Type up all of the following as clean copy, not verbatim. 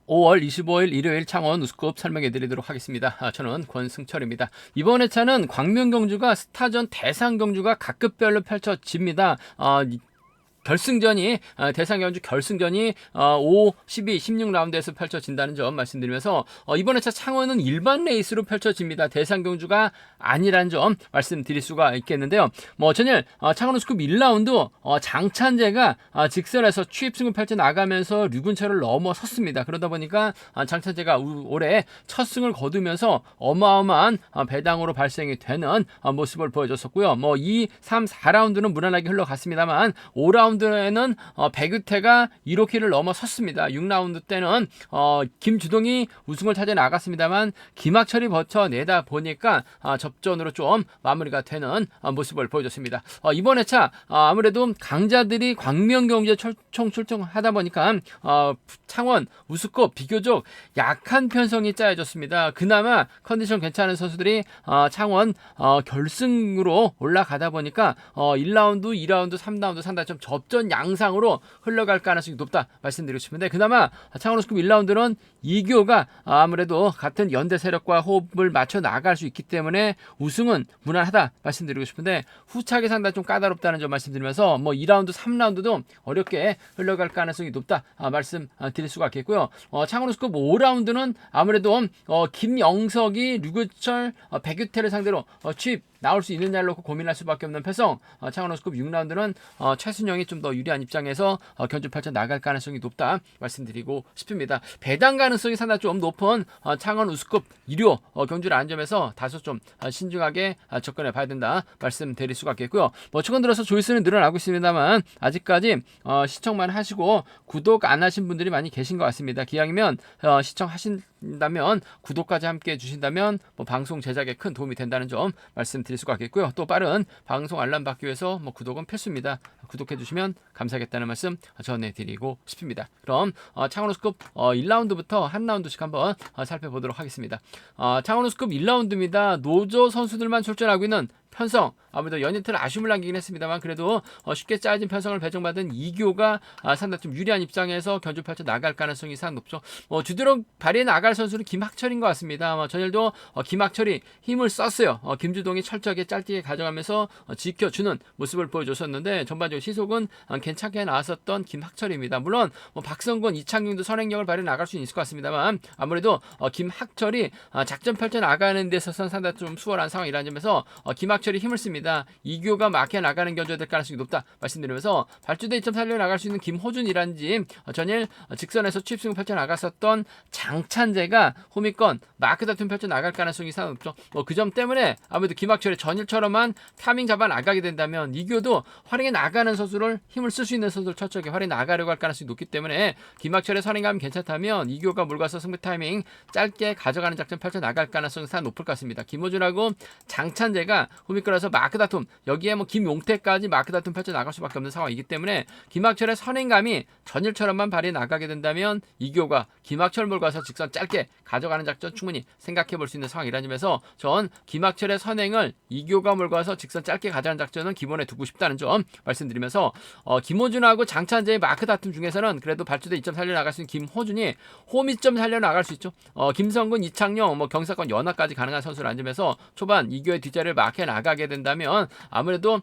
5월 25일 일요일 창원 우스컵 설명해 드리도록 하겠습니다. 저는 권승철입니다. 이번 회차는 광명경주가 스타전 대상경주가 각급별로 펼쳐집니다. 대상경주 결승전이 5, 12, 16라운드에서 펼쳐진다는 점 말씀드리면서 이번 회차 창원은 일반 레이스로 펼쳐집니다. 대상경주가 아니라는 점 말씀드릴 수가 있겠는데요. 전일 창원 우스컵 1라운드 장찬재가 직선에서 추입승을 펼쳐나가면서 류근철을 넘어섰습니다. 그러다 보니까 장찬재가 올해 첫 승을 거두면서 어마어마한 배당으로 발생이 되는 모습을 보여줬었고요. 2, 3, 4라운드는 무난하게 흘러갔습니다만 5라운드에는 백유태가 1호키를 넘어섰습니다. 6라운드 때는 김주동이 우승을 찾아 나갔습니다만 김학철이 버텨내다 보니까 접전으로 좀 마무리가 되는 모습을 보여줬습니다. 이번 회차 아무래도 강자들이 광명경주에 출정하다 보니까 창원 우스컵 비교적 약한 편성이 짜여졌습니다. 그나마 컨디션 괜찮은 선수들이 창원 결승으로 올라가다 보니까 1라운드, 2라운드, 3라운드 상당히 좀 접전 양상으로 흘러갈 가능성이 높다 말씀드리고 싶은데, 그나마 창원 우스컵 1라운드는 이교가 아무래도 같은 연대 세력과 호흡을 맞춰 나갈 수 있기 때문에 우승은 무난하다 말씀드리고 싶은데, 후차게 상당히 좀 까다롭다는 점 말씀드리면서 2라운드, 3라운드도 어렵게 흘러갈 가능성이 높다 말씀드릴 수가 있겠고요. 창원 우스컵 5라운드는 아무래도 김영석이 류근철, 백유태를 상대로 취입 나올 수 있느냐를 놓고 고민할 수밖에 없는 패성. 창원 우스컵 6라운드는 최순영이 좀 더 유리한 입장에서 견주 펼쳐 나갈 가능성이 높다 말씀드리고 싶습니다. 배당 가능성이 상당히 좀 높은 창원 우스컵 1호 경주라는 점에서 다소 좀 신중하게 접근해 봐야 된다 말씀드릴 수가 있겠고요. 최근 들어서 조회수는 늘어나고 있습니다만 아직까지 시청만 하시고 구독 안 하신 분들이 많이 계신 것 같습니다. 기왕이면 시청하신다면 구독까지 함께 해주신다면 방송 제작에 큰 도움이 된다는 점 말씀드릴 수가 있겠고요. 또 빠른 방송 알람 받기 위해서 구독은 필수입니다. 구독해 주시면 감사하겠다는 말씀 전해드리고 싶습니다. 그럼 창원 우스컵 1라운드부터 한 라운드씩 한번 살펴보도록 하겠습니다. 창원 우스컵 1라운드입니다. 노조 선수들만 출전하고 있는 편성, 아무래도 연이틀 아쉬움을 남기긴 했습니다만 그래도 쉽게 짜여진 편성을 배정받은 이교가 상당히 좀 유리한 입장에서 견주 펼쳐 나갈 가능성이 상당히 높죠. 주도록 발휘해 나갈 선수는 김학철인 것 같습니다. 전일도 김학철이 힘을 썼어요. 김주동이 철저하게 짧게 가져가면서 지켜주는 모습을 보여줬었는데 전반적으로 시속은 괜찮게 나왔었던 김학철입니다. 물론 박성권, 이창용도 선행력을 발휘해 나갈 수는 있을 것 같습니다만 아무래도 김학철이 작전 펼쳐 나가는 데 있어서는 상당히 좀 수월한 상황이라는 점에서 김학철이 힘을 씁니다. 이교가 막혀 나가는 견주가 될 가능성이 높다 말씀드리면서 발주대 2점 살려 나갈 수 있는 김호준이란지 전일 직선에서 취입승을 펼쳐 나갔었던 장찬재가 호미권 마크 다툼 펼쳐 나갈 가능성이 상당히 높죠. 그 점 때문에 아무래도 김학철이 전일처럼만 타밍 잡아 나가게 된다면 이교도 활용해 나가는 선수를 힘을 쓸 수 있는 선수를 철저하게 활용해 나가려고 할 가능성이 높기 때문에 김학철의 선행감이 괜찮다면 이교가 물가서 승부 타이밍 짧게 가져가는 작전 펼쳐 나갈 가능성이 상당히 높을 것 같습니다. 김호준하고 장찬재가 호미권에서 마크 다툼, 여기에 김용태까지 마크 다툼 펼쳐 나갈 수밖에 없는 상황이기 때문에 김학철의 선행감이 전일처럼만 발휘해 나가게 된다면 이교가 김학철 몰가서 직선 짧게 가져가는 작전 충분히 생각해 볼 수 있는 상황이라는 점에서 전 김학철의 선행을 이교가 몰가서 직선 짧게 가져가는 작전은 기본에 두고 싶다는 점 말씀드리면서 김호준하고 장찬재의 마크 다툼 중에서는 그래도 발주대 2점 살려 나갈 수 있는 김호준이 홈2점 살려 나갈 수 있죠. 김성근, 이창용, 경사권 연하까지 가능한 선수라는 점에서 초반 이교의 뒷자리를 막혀 나가게 된다면 아무래도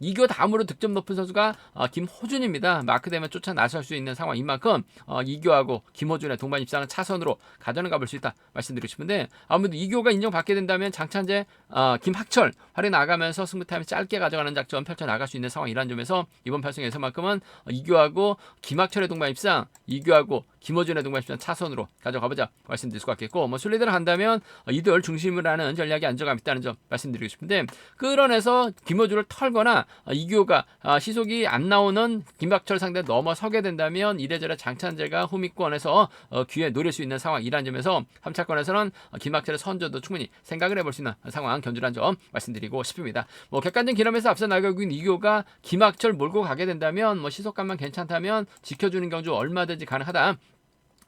이교 다음으로 득점 높은 선수가 김호준입니다. 마크되면 쫓아 나설 수 있는 상황인 만큼 이교하고 김호준의 동반 입상은 차선으로 가져는 가볼 수 있다 말씀드리고 싶은데, 아무래도 이교가 인정받게 된다면 장찬재, 김학철 활용 나가면서 승부 타임을 짧게 가져가는 작전 펼쳐 나갈 수 있는 상황이라는 점에서 이번 결승에서만큼은 이교하고 김학철의 동반 입상, 이교하고 김호준의 동반 입상 차선으로 가져가보자 말씀드릴 수가 있겠고, 순리대로 한다면 이들 중심으로 하는 전략이 안정감 있다는 점 말씀드리고 싶은데, 끌어내서 김호준을 털거나 이교가 시속이 안 나오는 김학철 상대 넘어서게 된다면 이래저래 장찬재가 호미권에서 기회 노릴 수 있는 상황이라는 점에서 3차권에서는 김학철의 선전도 충분히 생각을 해볼 수 있는 상황 견주라는 점 말씀드리고 싶습니다. 객관적인 기념에서 앞서 나가고 있는 이교가 김학철 몰고 가게 된다면 시속감만 괜찮다면 지켜주는 경주 얼마든지 가능하다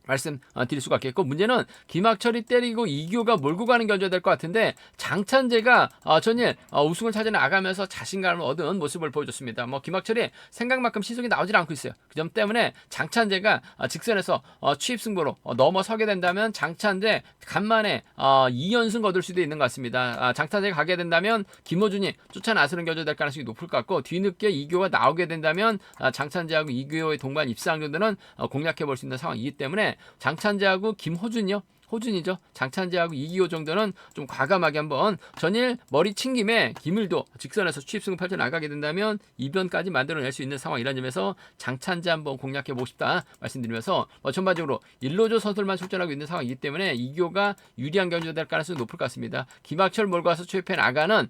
말씀 드릴 수가 있겠고, 문제는 김학철이 때리고 이규호가 몰고 가는 견제가 될 것 같은데, 장찬재가 전일 우승을 찾아 나가면서 자신감을 얻은 모습을 보여줬습니다. 뭐 김학철이 생각만큼 시속이 나오질 않고 있어요. 그 점 때문에 장찬재가 직선에서 취입 승부로 넘어서게 된다면 장찬재 간만에 2연승 거둘 수도 있는 것 같습니다. 장찬재가 가게 된다면 김호준이 쫓아 나서는 견제 될 가능성이 높을 것 같고, 뒤늦게 이규호가 나오게 된다면 장찬재하고 이규호의 동반 입상 정도는 공략해 볼 수 있는 상황이기 때문에 장찬재하고 김호준이요. 호준이죠. 장찬재하고 이기호 정도는 좀 과감하게 한번 전일 머리 친 김에 김을도 직선에서 취입승을 펼쳐 나가게 된다면 이변까지 만들어낼 수 있는 상황이라는 점에서 장찬재 한번 공략해보고 싶다 말씀드리면서 전반적으로 일로조 선수들만 출전하고 있는 상황이기 때문에 이기호가 유리한 견제가 될 가능성이 높을 것 같습니다. 김학철 몰고 와서 취입해 나가는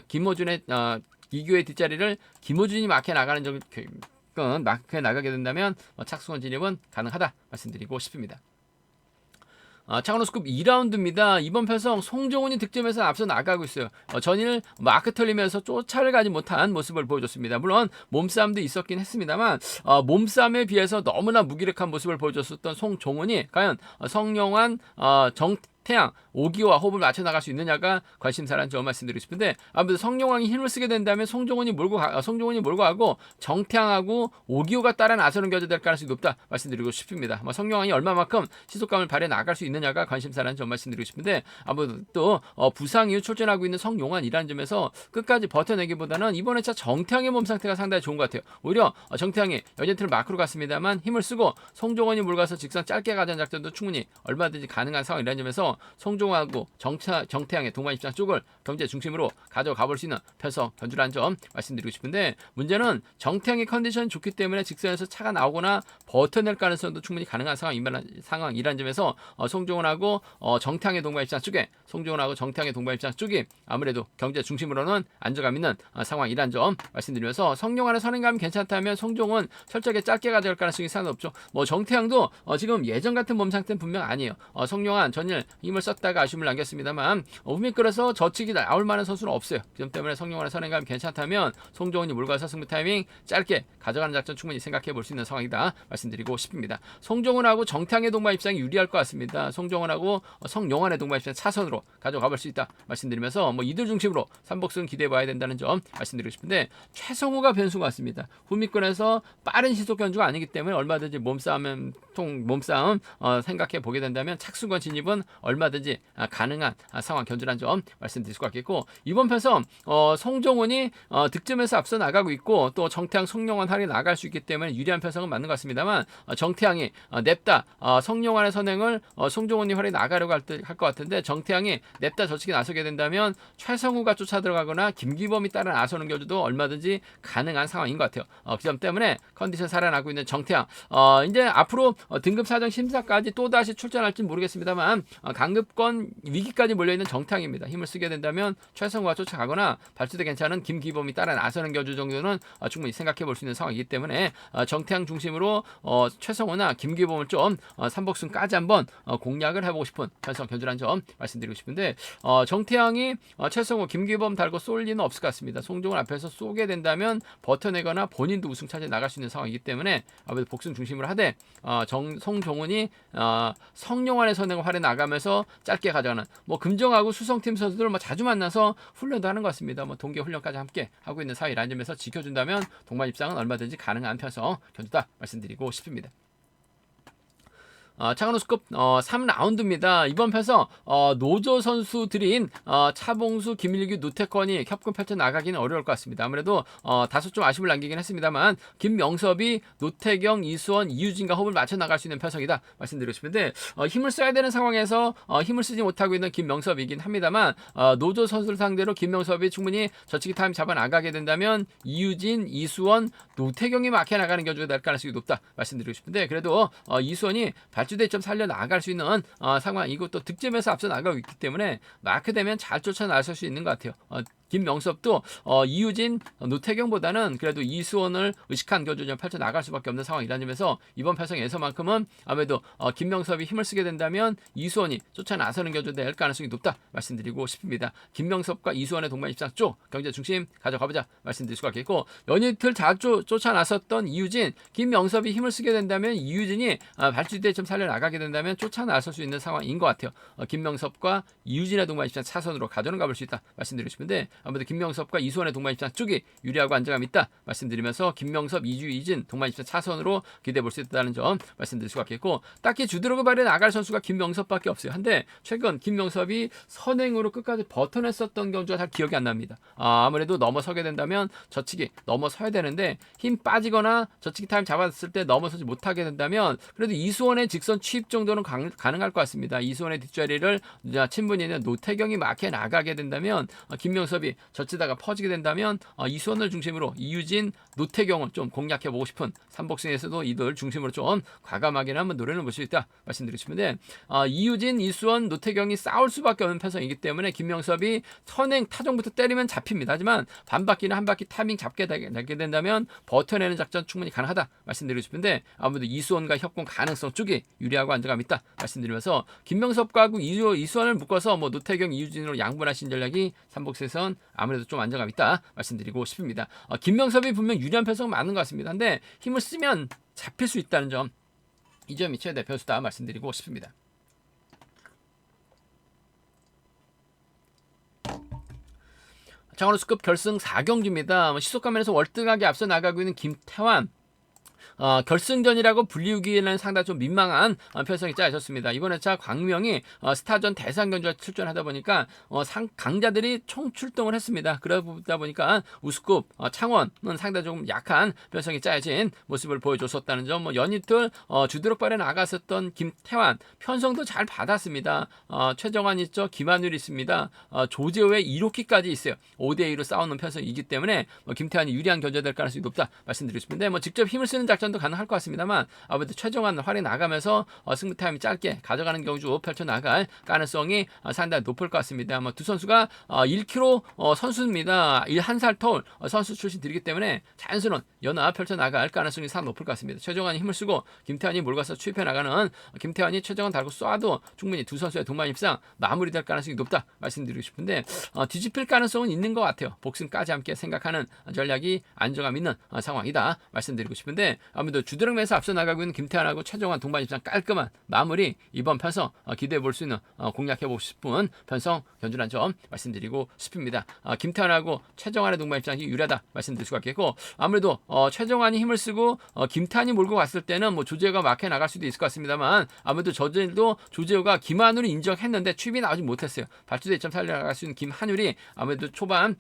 김호준의 이기호의 뒷자리를 김호준이 막혀 나가는 정도 막혀 나가게 된다면 착수원 진입은 가능하다 말씀드리고 싶습니다. 창원호스급 2라운드입니다. 이번 편성 송정훈이 득점에서 앞서 나가고 있어요. 전일 마크 털리면서 쫓아를 가지 못한 모습을 보여줬습니다. 물론 몸싸움도 있었긴 했습니다만 몸싸움에 비해서 너무나 무기력한 모습을 보여줬었던 송정훈이 과연 성영환, 태양, 오기와 호흡을 맞춰 나갈 수 있느냐가 관심사라는 점 말씀드리고 싶은데, 아무래도 성룡왕이 힘을 쓰게 된다면 송정훈이 몰고 가고 정태양하고 오기호가 따라 나서는 견제 될 가능성이 높다 말씀드리고 싶습니다. 성룡왕이 얼마만큼 시속감을 발휘해 나갈 수 있느냐가 관심사라는 점 말씀드리고 싶은데, 아무래도 또 부상 이후 출전하고 있는 성용환이라는 점에서 끝까지 버텨내기보다는 이번 회차 정태양의 몸 상태가 상당히 좋은 것 같아요. 오히려 정태양이 여전히 마크로 갔습니다만 힘을 쓰고 송정훈이 몰가서 직선 짧게 가자는 작전도 충분히 얼마든지 가능한 상황이라는 점에서 송종호하고 정태양의 동반 입장 쪽을 경제 중심으로 가져가 볼 수 있는 편성 견주라는 점 말씀드리고 싶은데, 문제는 정태양의 컨디션이 좋기 때문에 직선에서 차가 나오거나 버텨낼 가능성도 충분히 가능한 상황이라는 점에서 송종훈하고 정태양의 동반 입장 쪽에 쪽이 아무래도 경제 중심으로는 안정감 있는 상황이라는 점 말씀드리면서, 성룡환의 선행감이 괜찮다면 송종훈 철저하게 짧게 가져갈 가능성이 상당히 높죠. 정태양도 지금 예전 같은 몸 상태는 분명 아니에요. 성룡환 전일 힘을 썼다가 아쉬움을 남겼습니다만 후미끌어서 저측이 나올 만한 선수는 없어요. 그 점 때문에 성룡환의 선행감이 괜찮다면 송정훈이 몰가서 승부 타이밍 짧게 가져가는 작전 충분히 생각해 볼 수 있는 상황이다 말씀드리고 싶습니다. 송정훈하고 정태양의 동반 입장이 유리할 것 같습니다. 송정훈하고 성룡환의 동반 입장 차선으로 가져가 볼 수 있다 말씀드리면서 이들 중심으로 삼복승 기대해 봐야 된다는 점 말씀드리고 싶은데, 최성우가 변수가 같습니다. 후미권에서 빠른 시속 견주가 아니기 때문에 얼마든지 몸싸움 생각해 보게 된다면 착수권 진입은 얼마든지 가능한 상황 견주라는 점 말씀드릴 수가 있겠고, 이번 편성 송정훈이 득점에서 앞서 나가고 있고 또 정태양, 성룡환 활이 나갈 수 있기 때문에 유리한 편성은 맞는 것 같습니다만, 정태양이 냅다 성룡환의 선행을 송정훈이 활이 나가려고 할 것 같은데, 정태양이 냅다 저측에 나서게 된다면 최성우가 쫓아 들어가거나 김기범이 따라 나서는 견주도 얼마든지 가능한 상황인 것 같아요. 그 점 때문에 컨디션 살아나고 있는 정태양, 이제 앞으로 등급 사정 심사까지 또다시 출전할지 모르겠습니다만 강급권 위기까지 몰려있는 정태양입니다. 힘을 쓰게 된다면 최성우가 쫓아가거나 발주대 괜찮은 김기범이 따라 나서는 견주 정도는 충분히 생각해 볼 수 있는 상황이기 때문에 정태양 중심으로 최성우나 김기범을 좀 삼복승까지 한번 공략을 해보고 싶은 편성 견주라는 점 말씀드리고 싶은데, 정태양이 최성우, 김기범 달고 쏠 리는 없을 것 같습니다. 송정훈 앞에서 쏘게 된다면 버텨내거나 본인도 우승 차지에 나갈 수 있는 상황이기 때문에 아무래도 복승 중심으로 하되 송정훈이 성룡환의 선행을 활에 나가면서 짧게 가져가는 금정하고 수성팀 선수들 자주 만나서 훈련도 하는 것 같습니다. 동계 훈련까지 함께 하고 있는 사이라는 점에서 지켜준다면 동반 입상은 얼마든지 가능한 편성 견주다 말씀드리고 싶습니다. 창원호수급 3라운드입니다. 이번 편서 노조 선수들인 차봉수, 김일규, 노태권이 협공 펼쳐 나가기는 어려울 것 같습니다. 아무래도 다소 좀 아쉬움을 남기긴 했습니다만 김명섭이 노태경, 이수원, 이유진과 호흡을 맞춰 나갈 수 있는 편성이다 말씀드리고 싶은데, 힘을 써야 되는 상황에서 힘을 쓰지 못하고 있는 김명섭이긴 합니다만, 노조 선수를 상대로 김명섭이 충분히 저치기 타임 잡아 나가게 된다면 이유진, 이수원, 노태경이 막혀 나가는 견주가 될 가능성이 높다 말씀드리고 싶은데, 그래도 이수원이 발주대 좀 살려 나갈 수 있는 상황이고 또 득점에서 앞서 나가고 있기 때문에 마크되면 잘 쫓아 나설 수 있는 것 같아요. 김명섭도 이유진, 노태경보다는 그래도 이수원을 의식한 경주 좀 펼쳐 나갈 수밖에 없는 상황이라는 점에서 이번 편성에서만큼은 아무래도 김명섭이 힘을 쓰게 된다면 이수원이 쫓아 나서는 경주 될 가능성이 높다 말씀드리고 싶습니다. 김명섭과 이수원의 동반 입장 쪽 경제 중심 가져가보자 말씀드릴 수가 있겠고, 연이틀 쫓아 나섰던 이유진, 김명섭이 힘을 쓰게 된다면 이유진이 발주대 좀 살려 나가게 된다면 쫓아 나설 수 있는 상황인 것 같아요. 김명섭과 이유진의 동반 입장 차선으로 가져는 가볼 수 있다 말씀드리고 싶은데, 아무래도 김명섭과 이수원의 동반 입장 쪽이 유리하고 안정감 있다 말씀드리면서 김명섭, 이유진 동반 입장 차선으로 기대해 볼 수 있다는 점 말씀드릴 수가 있겠고, 딱히 주드러그 발에 나갈 선수가 김명섭밖에 없어요. 한데 최근 김명섭이 선행으로 끝까지 버텨냈었던 경주가 잘 기억이 안 납니다. 아무래도 넘어서게 된다면 저치기 넘어서야 되는데 힘 빠지거나 저치기 타임 잡았을 때 넘어서지 못하게 된다면 그래도 이수원의 직선 취입 정도는 가능할 것 같습니다. 이수원의 뒷자리를 친분이 있는 노태경이 막혀 나가게 된다면 김명섭이 젖히다가 퍼지게 된다면 이수원을 중심으로 이유진, 노태경을 좀 공략해보고 싶은 삼복승에서도 이들 중심으로 좀 과감하게 한번 노려는 볼 수 있다 말씀드리고 싶은데, 이유진, 이수원, 노태경이 싸울 수밖에 없는 편성이기 때문에 김명섭이 선행 타정부터 때리면 잡힙니다. 하지만 반바퀴나 한 바퀴 타이밍 잡게 되게 된다면 버텨내는 작전 충분히 가능하다 말씀드리고 싶은데, 아무래도 이수원과 협공 가능성 쪽이 유리하고 안정감 있다 말씀드리면서 김명섭과 이수원을 묶어서 노태경, 이유진으로 양분하신 전략이 삼복세선 아무래도 좀 안정감 있다 말씀드리고 싶습니다. 김명섭이 분명 유리한 편성 많은 것 같습니다. 근데 힘을 쓰면 잡힐 수 있다는 점, 이 점이 최대 변수다 말씀드리고 싶습니다. 장원호수급 결승 4경주입니다. 시속가면에서 월등하게 앞서 나가고 있는 김태환, 결승전이라고 불리우기에는 상당히 좀 민망한 편성이 짜여졌습니다. 이번 회차 광명이 스타전 대상경주에 출전하다 보니까 강자들이 총출동을 했습니다. 그러다 보니까 우스급 창원은 상당히 좀 약한 편성이 짜여진 모습을 보여줬었다는 점, 연이틀 주드럭발에 나갔었던 김태환 편성도 잘 받았습니다. 최정환 있죠, 김한율 있습니다. 조재호의 1호키까지 있어요. 5대2로 싸우는 편성이기 때문에 김태환이 유리한 견제될 가능성이 높다 말씀드리고 싶은데, 직접 힘을 쓰는 작전도 가능할 것 같습니다만 아무래도 최정환 활에 나가면서 승부 타임이 짧게 가져가는 경주 펼쳐 나갈 가능성이 상당히 높을 것 같습니다. 두 선수가 1km 선수입니다. 한 살 터울 선수 출신들이기 때문에 자연스러운 연합 펼쳐 나갈 가능성이 상당히 높을 것 같습니다. 최정환이 힘을 쓰고 김태환이 몰가서 추입해 나가는, 김태환이 최정환 달고 쏴도 충분히 두 선수의 동반 입상 마무리될 가능성이 높다 말씀드리고 싶은데, 뒤집힐 가능성은 있는 것 같아요. 복승까지 함께 생각하는 전략이 안정감 있는 상황이다 말씀드리고 싶은데, 아무래도 주드럭에서 앞서 나가고 있는 김태환하고 최정환 동반 입장 깔끔한 마무리, 이번 편성 기대해 볼 수 있는 공략해보고 싶은 편성 견주란 점 말씀드리고 싶습니다. 김태환하고 최정환의 동반 입장이 유리하다 말씀드릴 수가 있겠고, 아무래도 최정환이 힘을 쓰고 김태환이 몰고 갔을 때는 조재호가 막혀 나갈 수도 있을 것 같습니다만, 아무래도 저들도 조재호가 김한울을 인정했는데 취입이 나오지 못했어요. 발주대 1점 살려나갈 수 있는 김한울이 아무래도 초반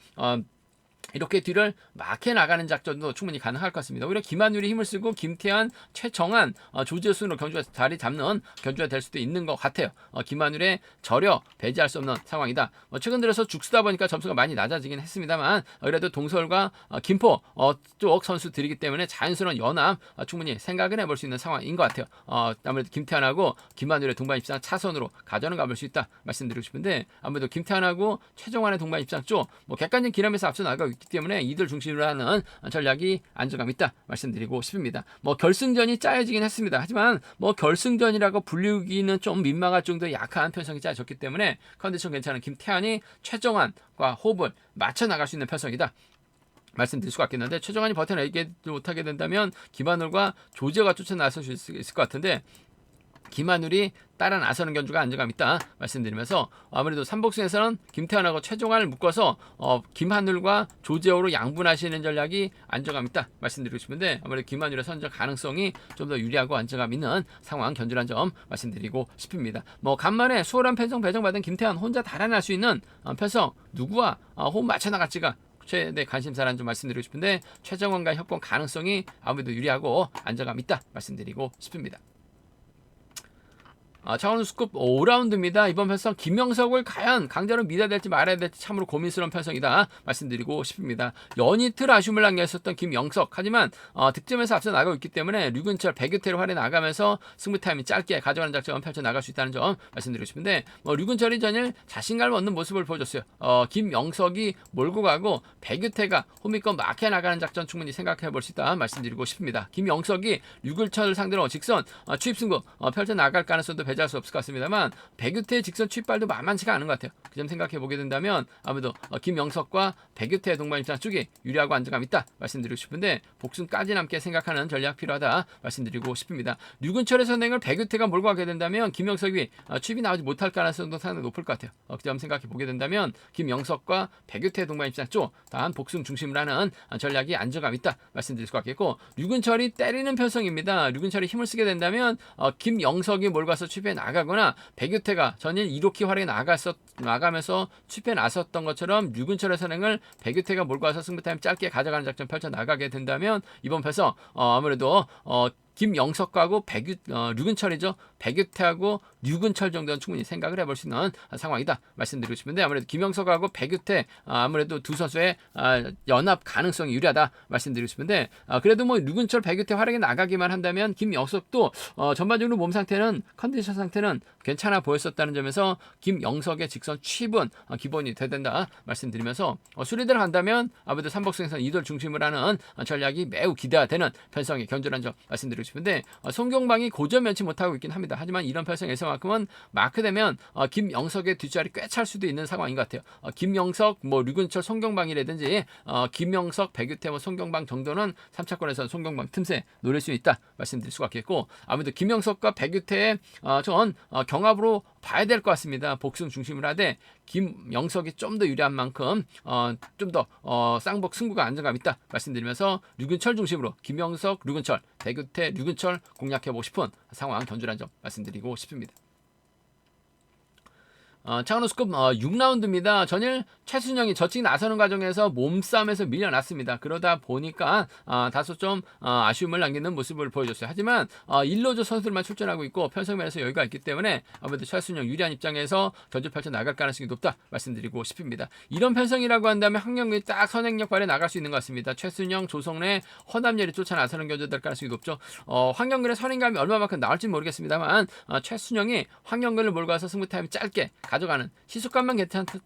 이렇게 뒤를 막혀 나가는 작전도 충분히 가능할 것 같습니다. 오히려 김한율이 힘을 쓰고 김태환, 최정환, 조재호 순으로 경주가 자리 잡는 견주가 될 수도 있는 것 같아요. 김한율의 저력 배제할 수 없는 상황이다. 최근 들어서 죽쓰다 보니까 점수가 많이 낮아지긴 했습니다만, 그래도 동서울과 김포 쪽 선수들이기 때문에 자연스러운 연합 충분히 생각을 해볼 수 있는 상황인 것 같아요. 아무래도 김태환하고 김한율의 동반 입장 차선으로 가져는 가볼 수 있다 말씀드리고 싶은데, 아무래도 김태환하고 최정환의 동반 입장 쪽 객관적인 기량에서 앞서 나가고 있기 때문에 이들 중심으로 하는 전략이 안정감 있다 말씀드리고 싶습니다. 결승전이 짜여지긴 했습니다. 하지만 결승전이라고 불리우기는 좀 민망할 정도의 약한 편성이 짜여졌기 때문에 컨디션 괜찮은 김태환이 최정환과 호흡을 맞춰 나갈 수 있는 편성이다 말씀드릴 수가 있겠는데, 최정환이 버텨내지 못하게 된다면 김한울과 조재호가 쫓아 나설 수 있을 것 같은데, 김한울이 따라 나서는 견주가 안정감 있다 말씀드리면서, 아무래도 삼복승에서는 김태환하고 최정환을 묶어서 김한울과 조재호로 양분하시는 전략이 안정감 있다 말씀드리고 싶은데, 아무래도 김한울의 선전 가능성이 좀 더 유리하고 안정감 있는 상황 견주란 점 말씀드리고 싶습니다. 간만에 수월한 편성 배정받은 김태환 혼자 달아날 수 있는 편성 누구와 호흡 맞춰 나갈지가 최대 관심사라는 점 말씀드리고 싶은데, 최정환과 협공 가능성이 아무래도 유리하고 안정감 있다 말씀드리고 싶습니다. 차원우 스쿱 5라운드입니다. 이번 편성 김영석을 과연 강자로 믿어야 될지 말아야 될지 참으로 고민스러운 편성이다 말씀드리고 싶습니다. 연이틀 아쉬움을 남겼었던 김영석, 하지만 득점에서 앞서 나가고 있기 때문에 류근철, 백유태를 활용해 나가면서 승부 타임이 짧게 가져가는 작전 펼쳐 나갈 수 있다는 점 말씀드리고 싶은데, 류근철이 전일 자신감을 얻는 모습을 보여줬어요. 김영석이 몰고 가고 백유태가 홈이권 막혀 나가는 작전 충분히 생각해 볼 수 있다 말씀드리고 싶습니다. 김영석이 류근철을 상대로 직선 추입 승부 펼쳐 나갈 가능성도 배제할 수 없을 것 같습니다만, 백유태의 직선 추입발도 만만치가 않은 것 같아요. 그 점 생각해 보게 된다면 아무래도 김영석과 백유태의 동반 입장 쪽이 유리하고 안정감 있다 말씀드리고 싶은데, 복순까지 남게 생각하는 전략 필요하다 말씀드리고 싶습니다. 류근철의 선행을 백유태가 몰고 가게 된다면 김영석이 추입이 나오지 못할 가능성도 상당히 높을 것 같아요. 그 점 생각해 보게 된다면 김영석과 백유태의 동반 입장 쪽 다한 복순 중심으로 하는 전략이 안정감 있다 말씀드릴 수 있겠고, 류근철이 때리는 편성입니다. 류근철이 힘을 쓰게 된다면 김영석이 몰고 가서 추입해 나가거나, 백유태가 전일 2로키 활용해 나가면서 추입해 나섰던 것처럼 류근철의 선행을 백유태가 몰고 와서 승부타임 짧게 가져가는 작전 펼쳐 나가게 된다면 이번 편성 아무래도 김영석하고 류근철이죠. 백유태하고 류근철 정도는 충분히 생각을 해볼 수 있는 상황이다 말씀드리고 싶은데, 아무래도 김영석하고 백유태 아무래도 두 선수의 연합 가능성이 유리하다 말씀드리고 싶은데, 그래도 류근철, 백유태 활약에 나가기만 한다면 김영석도 전반적으로 몸 상태는, 컨디션 상태는 괜찮아 보였었다는 점에서 김영석의 직선 취입은 기본이 돼야 된다 말씀드리면서, 수리대로 간다면 아무래도 삼복승에서 이돌 중심으로 하는 전략이 매우 기대가 되는 편성이 견주란 점 말씀드리고 싶은데, 송경방이 고점 면치 못하고 있긴 합니다. 하지만 이런 편성에서만큼은 마크되면 김영석의 뒷자리 꽤 찰 수도 있는 상황인 것 같아요. 김영석, 류근철, 송경방이라든지 김영석, 백유태, 송경방 정도는 3차권에서 송경방 틈새 노릴 수 있다 말씀드릴 수가 있겠고, 아무래도 김영석과 백유태의 전 경합으로 봐야 될 것 같습니다. 복승 중심으로 하되 김영석이 좀 더 유리한 만큼 좀 더 쌍복 승부가 안정감 있다 말씀드리면서, 류근철 중심으로 김영석, 류근철, 백유태, 류근철 공략해보고 싶은 상황 견주란 점 말씀드리고 싶습니다. 차은우 스쿱 6라운드입니다. 전일 최순영이 저측 나서는 과정에서 몸싸움에서 밀려났습니다. 그러다 보니까 다소 좀 아쉬움을 남기는 모습을 보여줬어요. 하지만 1로조 선수들만 출전하고 있고 편성면에서 여유가 있기 때문에 아무래도 최순영 유리한 입장에서 견주 펼쳐 나갈 가능성이 높다 말씀드리고 싶습니다. 이런 편성이라고 한다면 황영근이 딱 선행력 발에 나갈 수 있는 것 같습니다. 최순영, 조성래, 허남열이 쫓아 나서는 견주 될 가능성이 높죠. 황영근의 선행감이 얼마만큼 나올지 모르겠습니다만, 최순영이 황영근을 몰고 와서 승부 타임이 짧게 가져가는 시속감만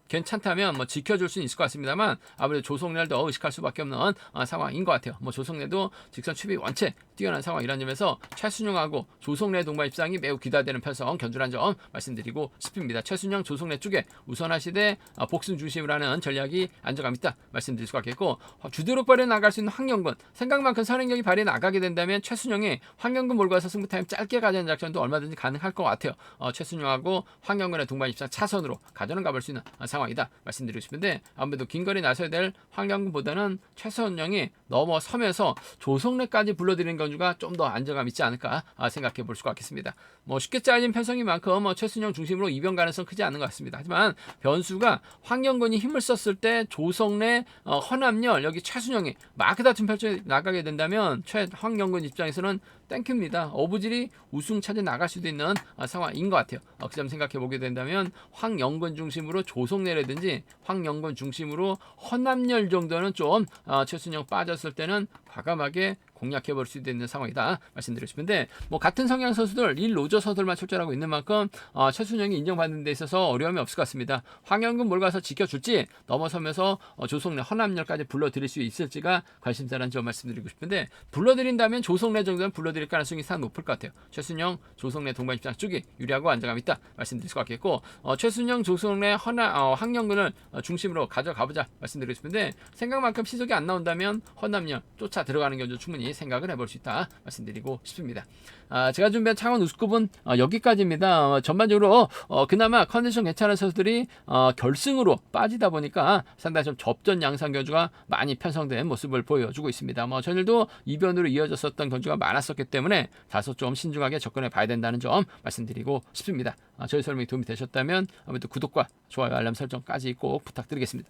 괜찮다면 지켜줄 수는 있을 것 같습니다만, 아무래도 조성래를 더 의식할 수밖에 없는 상황인 것 같아요. 조성래도 직선 추비 원체 뛰어난 상황이라는 점에서 최순영하고 조성래 동반 입장이 매우 기대되는 편성 견주란 점 말씀드리고 싶습니다. 최순영, 조성래 쪽에 우선하시되 복승 중심으로 하는 전략이 안정감 있다 말씀드릴 수가 있겠고, 주도력 발휘 나갈 수 있는 황영근, 생각만큼 선행력이 발휘 나가게 된다면 최순영이 황영근 몰고 와서 승부 타임 짧게 가져가는 작전도 얼마든지 가능할 것 같아요. 최순영하고 황영근의 동반 입장 차선으로 가져는 가볼 수 있는 상황이다 말씀드리고 싶은데, 아무래도 긴 거리 나서야 될 황영근보다는 최선영이 넘어서면서 조성래까지 불러들이는 견주가 좀 더 안정감 있지 않을까 생각해 볼 수가 있겠습니다. 쉽게 짜진 편성인 만큼 최순영 중심으로 이변 가능성 크지 않은 것 같습니다. 하지만 변수가 황영근이 힘을 썼을 때 조성래, 허남열, 여기 최순영이 마크 다툼 펼쳐 나가게 된다면 황영근 입장에서는 땡큐입니다. 어부질이 우승 차지 나갈 수도 있는 상황인 것 같아요. 그 점 생각해 보게 된다면 황영근 중심으로 조성래라든지 황영근 중심으로 허남열 정도는 좀 최순영 빠졌을 때는 과감하게 공략해 볼 수 있는 상황이다 말씀드리고 싶은데, 같은 성향 선수들 1로저 선수들만 출전하고 있는 만큼 최순영이 인정받는 데 있어서 어려움이 없을 것 같습니다. 황영근 몰고 가서 지켜줄지, 넘어서면서 조성래, 허남열까지 불러들일 수 있을지가 관심사라는 점 말씀드리고 싶은데, 불러들인다면 조성래 정도는 불러들일 가능성이 상당히 높을 것 같아요. 최순영, 조성래 동반 입장 쪽이 유리하고 안정감 있다 말씀드릴 수 있겠고, 최순영, 조성래, 황영근을 중심으로 가져가보자 말씀드리고 싶은데, 생각만큼 시속이 안 나온다면 허남열 쫓아 들어가는 견주 충분히 생각을 해볼 수 있다 말씀드리고 싶습니다. 제가 준비한 창원 우스컵은 여기까지입니다. 전반적으로 그나마 컨디션 괜찮은 선수들이 결승으로 빠지다 보니까 상당히 좀 접전 양상 견주가 많이 편성된 모습을 보여주고 있습니다. 전일도 이변으로 이어졌었던 견주가 많았었기 때문에 다소 좀 신중하게 접근해 봐야 된다는 점 말씀드리고 싶습니다. 저희 설명이 도움이 되셨다면 아무래도 구독과 좋아요, 알람 설정까지 꼭 부탁드리겠습니다.